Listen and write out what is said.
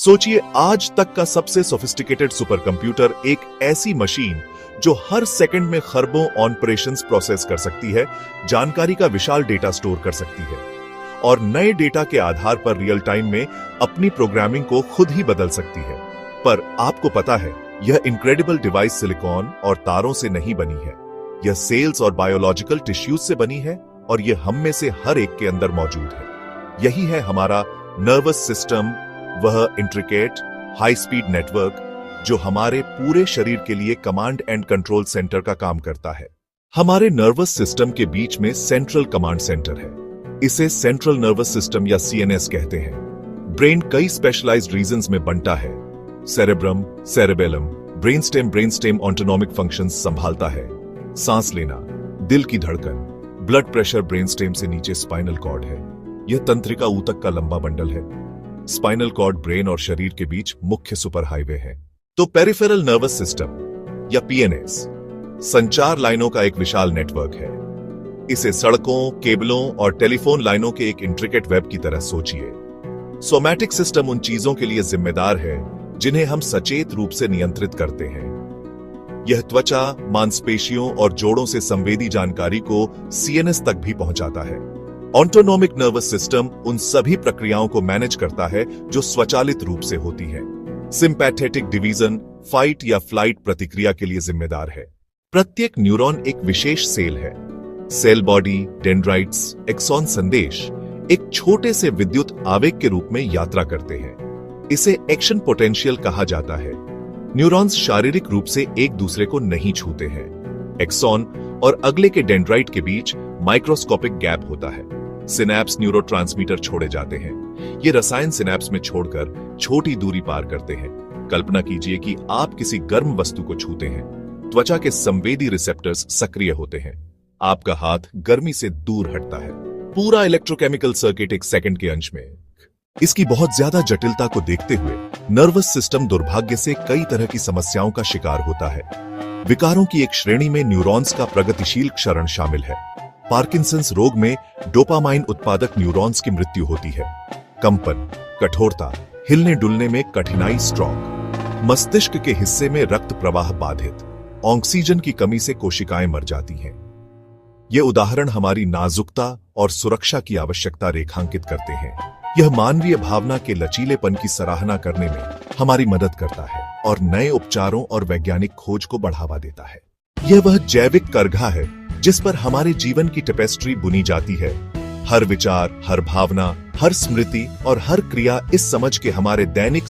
सोचिए, आज तक का सबसे सोफिस्टिकेटेड सुपर कंप्यूटर एक ऐसी मशीन जो हर सेकंड में खरबों ऑपरेशंस प्रोसेस कर सकती है, जानकारी का विशाल डेटा स्टोर कर सकती है और नए डेटा के आधार पर रियल टाइम में अपनी प्रोग्रामिंग को खुद ही बदल सकती है। पर आपको पता है, यह इनक्रेडिबल डिवाइस सिलिकॉन और तारों से नहीं बनी है। यह सेल्स और बायोलॉजिकल टिश्यूज से बनी है और यह हम में से हर एक के अंदर मौजूद है। यही है हमारा नर्वस सिस्टम, वह इंट्रिकेट हाई स्पीड नेटवर्क जो हमारे पूरे शरीर के लिए कमांड एंड कंट्रोल सेंटर का काम करता है। हमारे नर्वस सिस्टम के बीच में सेंट्रल कमांड सेंटर है। इसे सेंट्रल नर्वस सिस्टम या सीएनएस कहते हैं। ब्रेन कई स्पेशलाइज्ड रीजन्स में बंटा है। Cerebrum, cerebellum, brainstem autonomic functions संभालता है। सांस लेना, दिल की धड़कन, ब्लड प्रेशर ब्रेनस्टेम से नीचे स्पाइनल कॉर्ड है। यह तंत्रिका ऊतक का लंबा बंडल है। स्पाइनल कॉर्ड ब्रेन और शरीर के बीच मुख्य सुपर हाईवे है। तो पेरिफेरल नर्वस सिस्टम या पीएनएस संचार लाइनों का एक विशाल नेटवर्क है। इसे सड़कों, केबलों और टेलीफोन लाइनों के एक इंट्रिकेट वेब की तरह सोचिए। सोमैटिक सिस्टम उन चीजों के लिए जिम्मेदार है जिन्हें हम सचेत रूप से नियंत्रित करते हैं। यह त्वचा, मांसपेशियों और जोड़ों से संवेदी जानकारी को सीएनएस तक भी पहुंचाता है। ऑटोनॉमिक नर्वस सिस्टम उन सभी प्रक्रियाओं को मैनेज करता है जो स्वचालित रूप से होती है। सिंपैथेटिक डिवीजन फाइट या फ्लाइट प्रतिक्रिया के लिए जिम्मेदार है। प्रत्येक न्यूरॉन एक विशेष सेल है। सेल बॉडी, डेंड्राइट्स, एक्सॉन संदेश एक छोटे से विद्युत आवेग के रूप में यात्रा करते हैं। इसे एक्शन पोटेंशियल कहा जाता है। न्यूरॉन्स शारीरिक रूप से एक दूसरे को नहीं छूते हैं। एक्सॉन और अगले के डेंड्राइट के बीच माइक्रोस्कोपिक गैप होता है। सिनैप्स न्यूरोट्रांसमीटर छोड़े जाते हैं। ये रसायन सिनैप्स में छोड़कर छोटी दूरी पार करते हैं। कल्पना कीजिए कि आप किसी गर्म वस्तु को छूते हैं। त्वचा के संवेदी रिसेप्टर्स सक्रिय होते हैं। आपका हाथ गर्मी से दूर हटता है। पूरा इलेक्ट्रोकेमिकल सर्किट एक सेकंड के अंश में। इसकी बहुत ज्यादा जटिलता को देखते हुए नर्वस सिस्टम दुर्भाग्य से कई तरह की समस्याओं का शिकार होता है। विकारों की एक श्रेणी में न्यूरॉन्स का प्रगतिशील क्षरण शामिल है। पार्किंसंस रोग में डोपामाइन उत्पादक न्यूरॉन्स की मृत्यु होती है। कंपन, कठोरता, हिलने डुलने में कठिनाई, स्ट्रोक, मस्तिष्क के हिस्से में रक्त प्रवाह बाधित, ऑक्सीजन की कमी से कोशिकाएं मर जाती हैं। ये उदाहरण हमारी नाजुकता और सुरक्षा की आवश्यकता रेखांकित करते हैं। यह मानवीय भावना के लचीलेपन की सराहना करने में हमारी मदद करता है और नए उपचारों और वैज्ञानिक खोज को बढ़ावा देता है। यह वह जैविक करघा है जिस पर हमारे जीवन की टेपेस्ट्री बुनी जाती है। हर विचार, हर भावना, हर स्मृति और हर क्रिया इस समझ के हमारे दैनिक